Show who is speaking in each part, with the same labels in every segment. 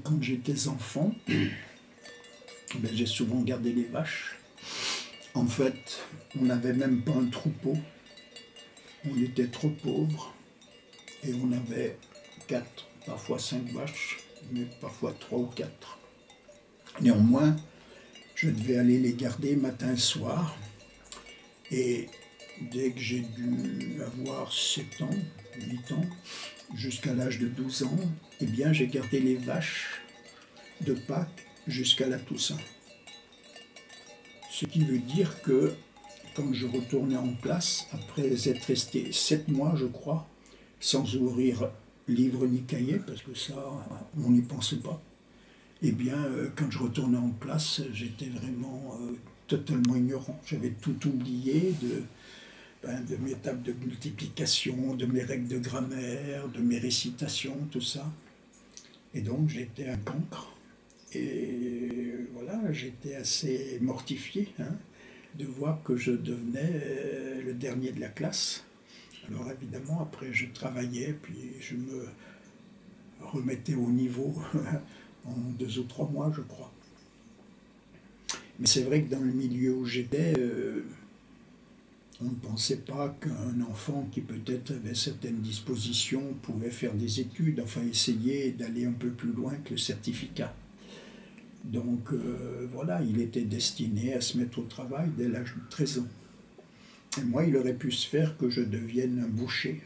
Speaker 1: Quand j'étais enfant, j'ai souvent gardé les vaches. En fait, on n'avait même pas un troupeau. On était trop pauvres et on avait 4, parfois 5 vaches, mais parfois 3 ou 4. Néanmoins, je devais aller les garder matin et soir. Et dès que j'ai dû avoir 7 ans, 8 ans, jusqu'à l'âge de 12 ans, eh bien j'ai gardé les vaches de Pâques jusqu'à la Toussaint. Ce qui veut dire que quand je retournais en classe, après être resté 7 mois, je crois, sans ouvrir livre ni cahier, parce que ça, on n'y pensait pas, eh bien, quand je retournais en classe, j'étais vraiment totalement ignorant. J'avais tout oublié de mes tables de multiplication, de mes règles de grammaire, de mes récitations, tout ça. Et donc, j'étais un cancre. Et voilà, j'étais assez mortifié de voir que je devenais le dernier de la classe. Alors évidemment, après je travaillais, puis je me remettais au niveau en 2 ou 3 mois, je crois. Mais c'est vrai que dans le milieu où j'étais, on ne pensait pas qu'un enfant qui peut-être avait certaines dispositions pouvait faire des études, enfin essayer d'aller un peu plus loin que le certificat. Donc voilà, il était destiné à se mettre au travail dès l'âge de 13 ans. Et moi, il aurait pu se faire que je devienne un boucher,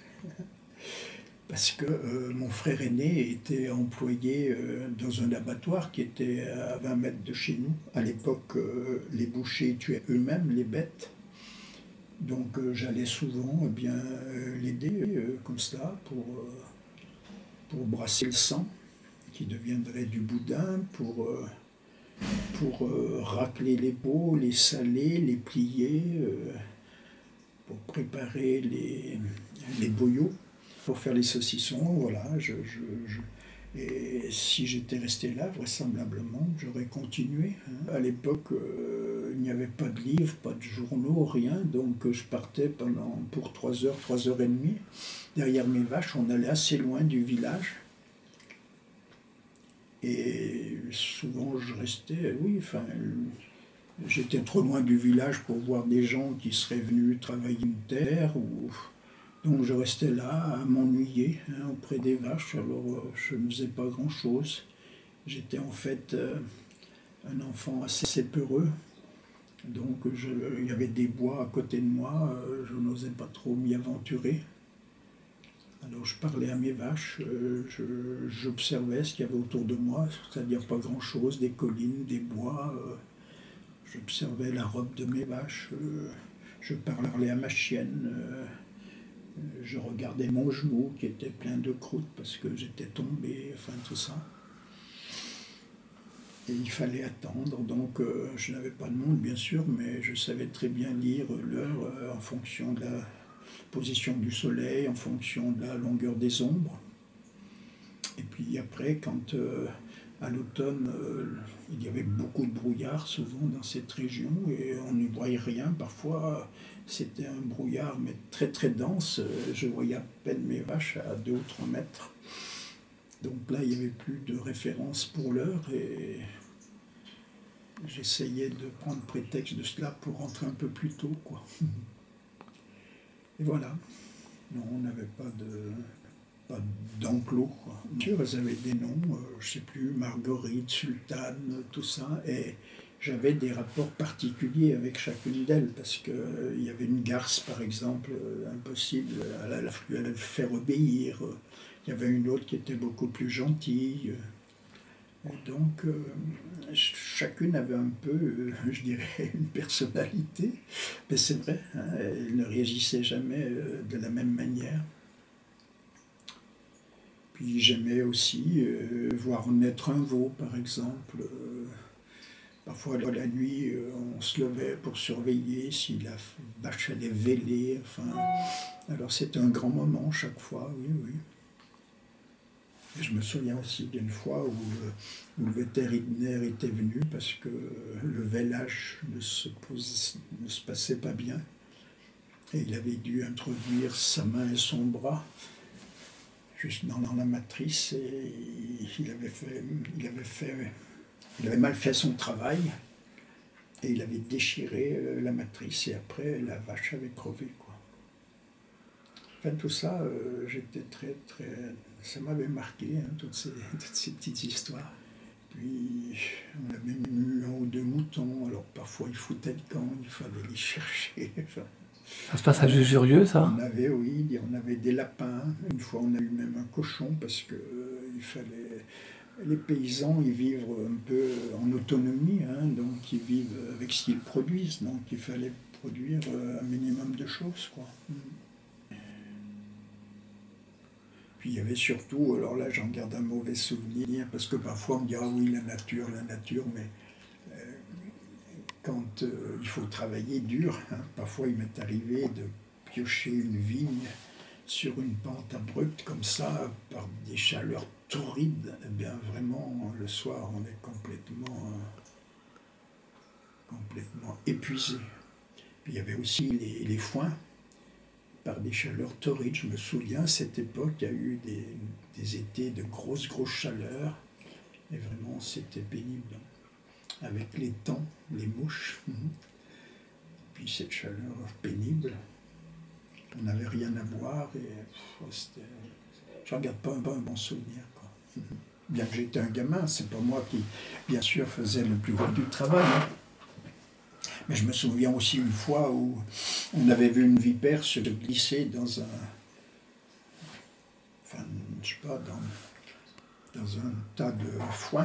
Speaker 1: parce que mon frère aîné était employé dans un abattoir qui était à 20 mètres de chez nous. À l'époque, les bouchers tuaient eux-mêmes les bêtes. Donc j'allais souvent l'aider comme ça pour brasser le sang qui deviendrait du boudin, pour racler les peaux, les saler, les plier, pour préparer les boyaux, pour faire les saucissons. Voilà, et si j'étais resté là, vraisemblablement, j'aurais continué. À l'époque, il n'y avait pas de livres, pas de journaux, rien, donc je partais pour 3 heures, 3 heures et demie. Derrière mes vaches, on allait assez loin du village. Et souvent, je restais, j'étais trop loin du village pour voir des gens qui seraient venus travailler une terre. Donc je restais là à m'ennuyer auprès des vaches. Alors je ne faisais pas grand-chose. J'étais en fait un enfant assez peureux. Donc il y avait des bois à côté de moi. Je n'osais pas trop m'y aventurer. Alors je parlais à mes vaches, j'observais ce qu'il y avait autour de moi, c'est-à-dire pas grand-chose, des collines, des bois. J'observais la robe de mes vaches, je parlais à ma chienne, je regardais mon genou qui était plein de croûte parce que j'étais tombé, enfin tout ça. Et il fallait attendre, donc je n'avais pas de montre bien sûr, mais je savais très bien lire l'heure en fonction de la position du soleil, en fonction de la longueur des ombres. Et puis après, quand à l'automne, il y avait beaucoup de brouillard souvent dans cette région et on ne voyait rien. Parfois, c'était un brouillard mais très très dense. Je voyais à peine mes vaches à 2 ou 3 mètres. Donc là, il n'y avait plus de référence pour l'heure et j'essayais de prendre prétexte de cela pour rentrer un peu plus tôt, quoi. Et voilà. Non, on n'avait pas d'enclos. Bien sûr, elles avaient des noms, je ne sais plus, Marguerite, Sultane, tout ça, et j'avais des rapports particuliers avec chacune d'elles, parce qu'il y avait une garce, par exemple, impossible, elle allait le faire obéir. Il y avait une autre qui était beaucoup plus gentille. Et donc, chacune avait un peu, je dirais, une personnalité. Mais c'est vrai, elle ne réagissait jamais de la même manière. Puis j'aimais aussi voir naître un veau, par exemple. Parfois, la nuit, on se levait pour surveiller si la vache allait véler. Enfin, alors c'était un grand moment chaque fois, oui, oui. Et je me souviens aussi d'une fois où le vétérinaire était venu parce que le vélage ne se passait pas bien. Et il avait dû introduire sa main et son bras juste dans la matrice, et il avait mal fait son travail, et il avait déchiré la matrice, et après la vache avait crevé, quoi. Enfin, tout ça, j'étais ça m'avait marqué, hein, toutes ces petites histoires. Puis on avait eu 1 ou 2 moutons, alors parfois ils foutaient le camp, il fallait les chercher.
Speaker 2: Ça se passe à Jurieu, ça?
Speaker 1: On avait des lapins. Une fois, on a eu même un cochon parce que il fallait. Les paysans, ils vivent un peu en autonomie, hein, donc ils vivent avec ce qu'ils produisent, donc il fallait produire un minimum de choses, quoi. Puis il y avait surtout, alors là j'en garde un mauvais souvenir, parce que parfois on me dit ah oui la nature, mais quand il faut travailler dur, hein, parfois il m'est arrivé de piocher une vigne sur une pente abrupte comme ça, par des chaleurs torrides. Eh bien vraiment, le soir on est complètement épuisé. Puis il y avait aussi les foins, par des chaleurs torrides. Je me souviens, à cette époque, il y a eu des étés de grosses chaleurs, et vraiment c'était pénible. Avec les temps, les mouches, puis cette chaleur pénible. On n'avait rien à boire, et je ne regarde pas un bon souvenir, quoi. Bien que j'étais un gamin, c'est pas moi qui, bien sûr, faisais le plus gros du travail. Hein. Mais je me souviens aussi une fois où on avait vu une vipère se glisser dans un... Enfin, je sais pas, dans un tas de foin.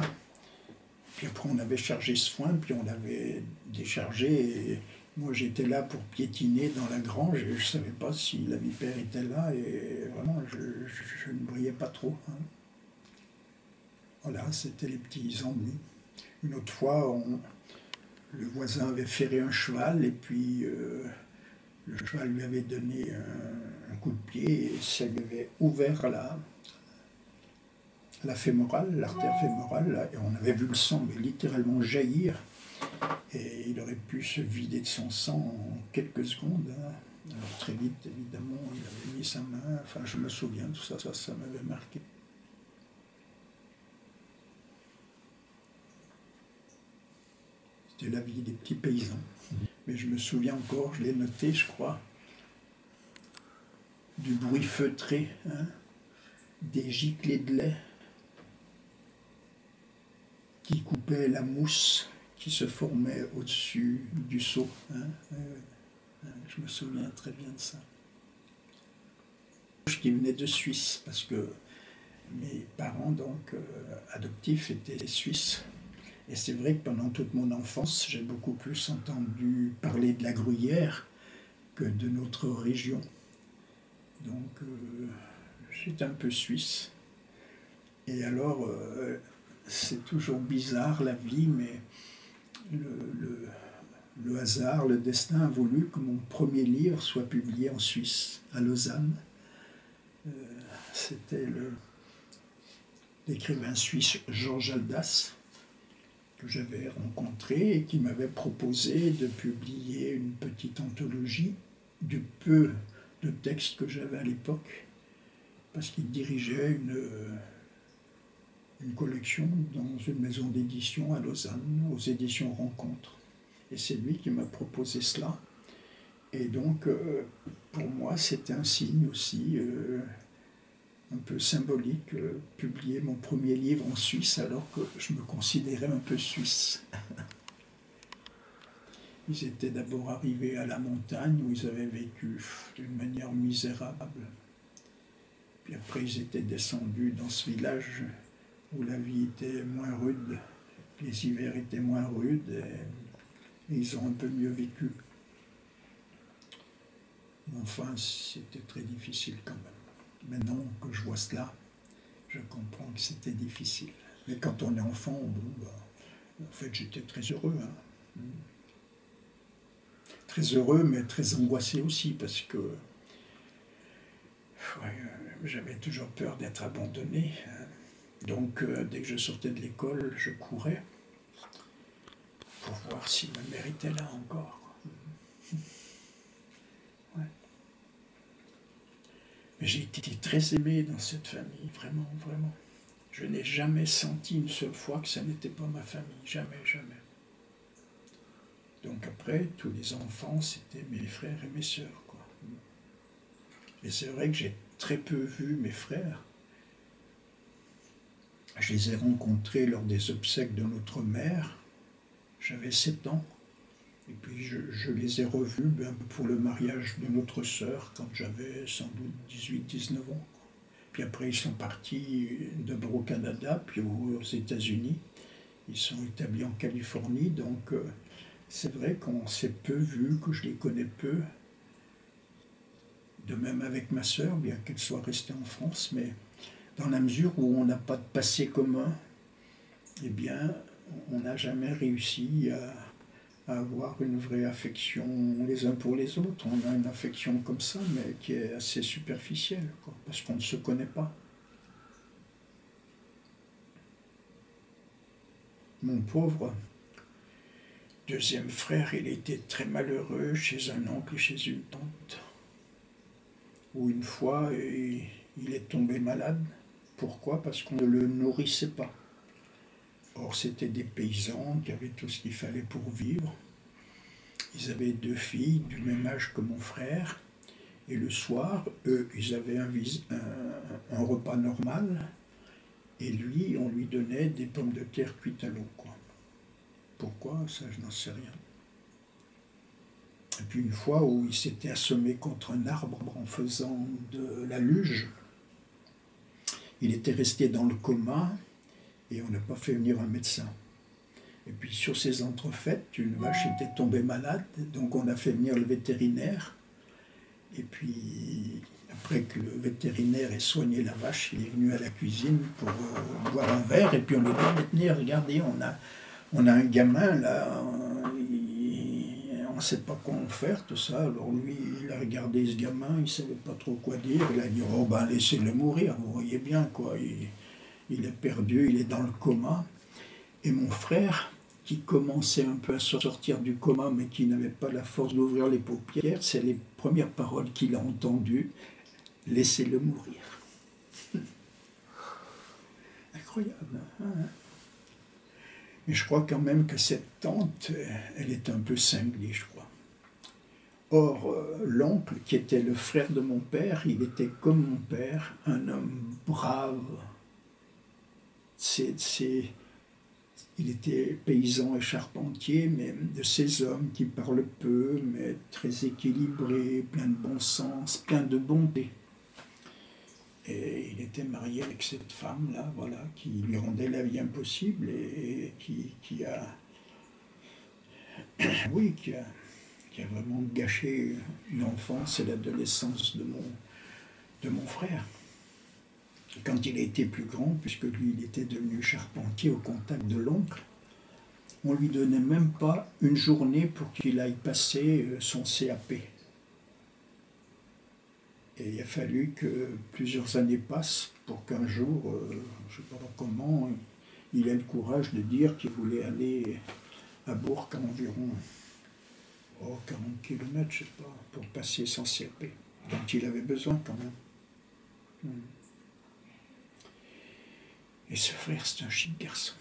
Speaker 1: Puis après, on avait chargé ce foin, puis on l'avait déchargé, et moi j'étais là pour piétiner dans la grange, et je ne savais pas si la vipère était là, et vraiment, je ne brillais pas trop. Hein. Voilà, c'était les petits ennuis. Une autre fois, le voisin avait ferré un cheval, et puis le cheval lui avait donné un coup de pied, et ça lui avait ouvert la fémorale, l'artère fémorale, là, et on avait vu le sang mais littéralement jaillir, et il aurait pu se vider de son sang en quelques secondes. Hein. Alors très vite, évidemment, il avait mis sa main, enfin je me souviens, tout ça m'avait marqué. C'était la vie des petits paysans. Mais je me souviens encore, je l'ai noté, je crois, du bruit feutré, hein, des giclées de lait qui coupaient la mousse qui se formait au-dessus du seau. Hein. Je me souviens très bien de ça. Qui venait de Suisse, parce que mes parents, donc, adoptifs, étaient suisses. Et c'est vrai que pendant toute mon enfance, j'ai beaucoup plus entendu parler de la Gruyère que de notre région. Donc, j'étais un peu suisse. Et alors, c'est toujours bizarre la vie, mais le hasard, le destin a voulu que mon premier livre soit publié en Suisse, à Lausanne. C'était l'écrivain suisse Georges Haldas, que j'avais rencontré et qui m'avait proposé de publier une petite anthologie du peu de textes que j'avais à l'époque, parce qu'il dirigeait une collection dans une maison d'édition à Lausanne, aux éditions Rencontres. Et c'est lui qui m'a proposé cela. Et donc, pour moi, c'était un signe aussi un peu symbolique, publier mon premier livre en Suisse alors que je me considérais un peu suisse. Ils étaient d'abord arrivés à la montagne où ils avaient vécu d'une manière misérable. Puis après, ils étaient descendus dans ce village où la vie était moins rude, les hivers étaient moins rudes, et ils ont un peu mieux vécu. Mais enfin, c'était très difficile quand même. Maintenant que je vois cela, je comprends que c'était difficile. Mais quand on est enfant, bon, en fait, j'étais très heureux. Hein. Très heureux, mais très angoissé aussi, parce que j'avais toujours peur d'être abandonné. Hein. Donc, dès que je sortais de l'école, je courais pour voir si ma mère était là encore. Ouais. Mais j'ai été très aimé dans cette famille, vraiment, vraiment. Je n'ai jamais senti une seule fois que ça n'était pas ma famille, jamais, jamais. Donc après, tous les enfants, c'était mes frères et mes sœurs, quoi. Et c'est vrai que j'ai très peu vu mes frères. Je les ai rencontrés lors des obsèques de notre mère. J'avais 7 ans. Et puis je les ai revus pour le mariage de notre sœur quand j'avais sans doute 18-19 ans. Puis après, ils sont partis d'abord au Canada, puis aux États-Unis. Ils sont établis en Californie, donc c'est vrai qu'on s'est peu vus, que je les connais peu. De même avec ma sœur, bien qu'elle soit restée en France, mais dans la mesure où on n'a pas de passé commun, eh bien, on n'a jamais réussi à avoir une vraie affection les uns pour les autres. On a une affection comme ça, mais qui est assez superficielle, quoi, parce qu'on ne se connaît pas. Mon pauvre deuxième frère, il était très malheureux chez un oncle et chez une tante, où une fois, il est tombé malade. Pourquoi? Parce qu'on ne le nourrissait pas. Or, c'était des paysans qui avaient tout ce qu'il fallait pour vivre. Ils avaient 2 filles du même âge que mon frère. Et le soir, eux, ils avaient un repas normal. Et lui, on lui donnait des pommes de terre cuites à l'eau, quoi. Pourquoi? Ça, je n'en sais rien. Et puis une fois où il s'était assommé contre un arbre en faisant de la luge, il était resté dans le coma et on n'a pas fait venir un médecin. Et puis sur ces entrefaites, une vache était tombée malade, donc on a fait venir le vétérinaire. Et puis après que le vétérinaire ait soigné la vache, il est venu à la cuisine pour boire un verre. Et puis on lui a dit, tenez, regardez, on a un gamin là, on ne sait pas quoi en faire, tout ça. Alors lui, il a regardé ce gamin, il ne savait pas trop quoi dire. Il a dit, oh ben laissez-le mourir, vous voyez bien quoi. Il est perdu, il est dans le coma. Et mon frère, qui commençait un peu à sortir du coma, mais qui n'avait pas la force d'ouvrir les paupières, c'est les premières paroles qu'il a entendues, « Laissez-le mourir ». Incroyable, hein? Mais je crois quand même que cette tante, elle est un peu cinglée, je crois. Or, l'oncle, qui était le frère de mon père, il était comme mon père, un homme brave. Il était paysan et charpentier, mais de ces hommes qui parlent peu, mais très équilibrés, plein de bon sens, plein de bonté. Et il était marié avec cette femme-là, voilà, qui lui rendait la vie impossible et qui a vraiment gâché l'enfance et l'adolescence de mon frère. Quand il a été plus grand, puisque lui, il était devenu charpentier au contact de l'oncle, on lui donnait même pas une journée pour qu'il aille passer son CAP. Et il a fallu que plusieurs années passent pour qu'un jour, je ne sais pas comment, il ait le courage de dire qu'il voulait aller à Bourg à environ 40 km, je ne sais pas, pour passer son CAP. Donc il avait besoin quand même. Et ce frère, c'est un chic garçon.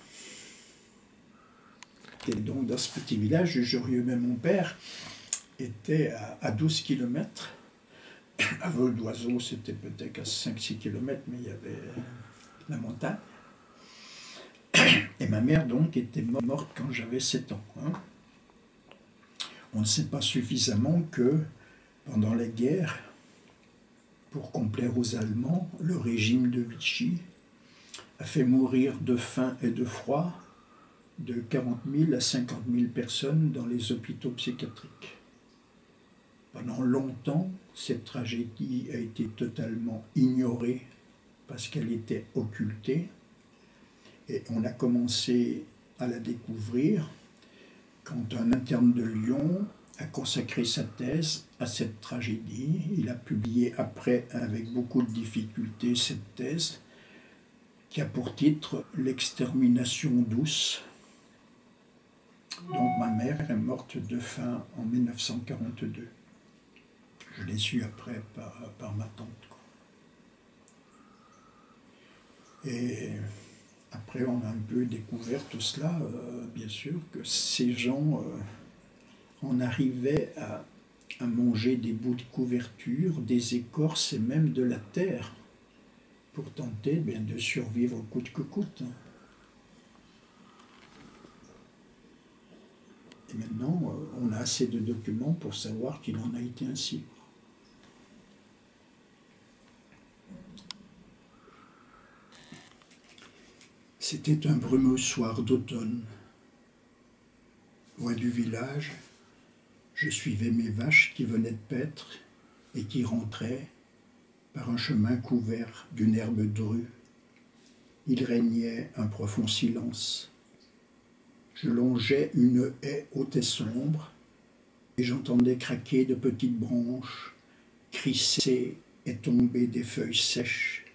Speaker 1: Et donc dans ce petit village du Jorieux, même mon père était à 12 km. À vol d'oiseau, c'était peut-être à 5-6 km, mais il y avait la montagne. Et ma mère, donc, était morte quand j'avais 7 ans. Hein. On ne sait pas suffisamment que, pendant la guerre, pour complaire aux Allemands, le régime de Vichy a fait mourir de faim et de froid de 40 000 à 50 000 personnes dans les hôpitaux psychiatriques. Pendant longtemps, cette tragédie a été totalement ignorée parce qu'elle était occultée. Et on a commencé à la découvrir quand un interne de Lyon a consacré sa thèse à cette tragédie. Il a publié après, avec beaucoup de difficultés, cette thèse qui a pour titre « L'extermination douce ». Donc ma mère est morte de faim en 1942. Je l'ai su après par ma tante. Et après, on a un peu découvert tout cela, bien sûr, que ces gens, on arrivait à manger des bouts de couverture, des écorces et même de la terre pour tenter de survivre coûte que coûte. Et maintenant, on a assez de documents pour savoir qu'il en a été ainsi. C'était un brumeux soir d'automne. Loin du village, je suivais mes vaches qui venaient de paître et qui rentraient par un chemin couvert d'une herbe drue. Il régnait un profond silence. Je longeais une haie haute et sombre et j'entendais craquer de petites branches, crisser et tomber des feuilles sèches.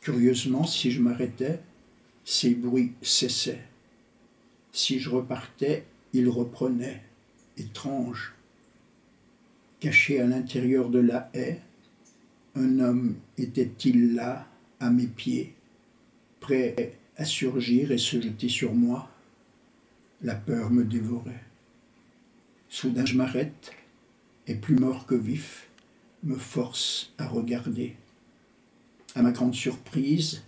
Speaker 1: Curieusement, si je m'arrêtais, ces bruits cessaient. Si je repartais, ils reprenaient. Étrange. Caché à l'intérieur de la haie, un homme était-il là, à mes pieds, prêt à surgir et se jeter sur moi? La peur me dévorait. Soudain je m'arrête, et plus mort que vif, me force à regarder. À ma grande surprise,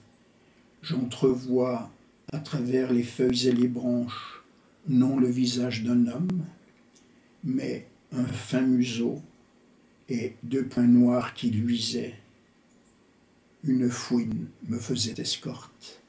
Speaker 1: j'entrevois à travers les feuilles et les branches, non le visage d'un homme, mais un fin museau et deux points noirs qui luisaient. Une fouine me faisait escorte.